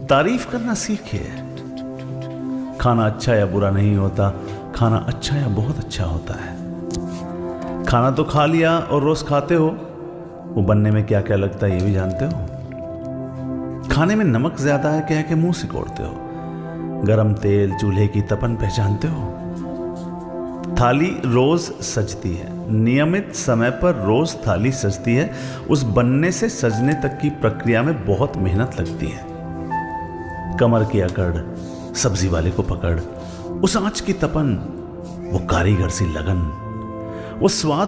तारीफ करना सीखिए। खाना अच्छा या बुरा नहीं होता, खाना अच्छा या बहुत अच्छा होता है। खाना तो खा लिया और रोज खाते हो, वो बनने में क्या क्या लगता है ये भी जानते हो। खाने में नमक ज्यादा है कह के मुंह सिकोड़ते हो, गरम तेल चूल्हे की तपन पहचानते हो। थाली रोज सजती है, नियमित समय पर रोज थाली सजती है। उस बनने से सजने तक की प्रक्रिया में बहुत मेहनत लगती है। कमर की अकड़, सब्जी वाले को पकड़, उस आंच की तपन, वो कारीगर सी लगन, वो स्वाद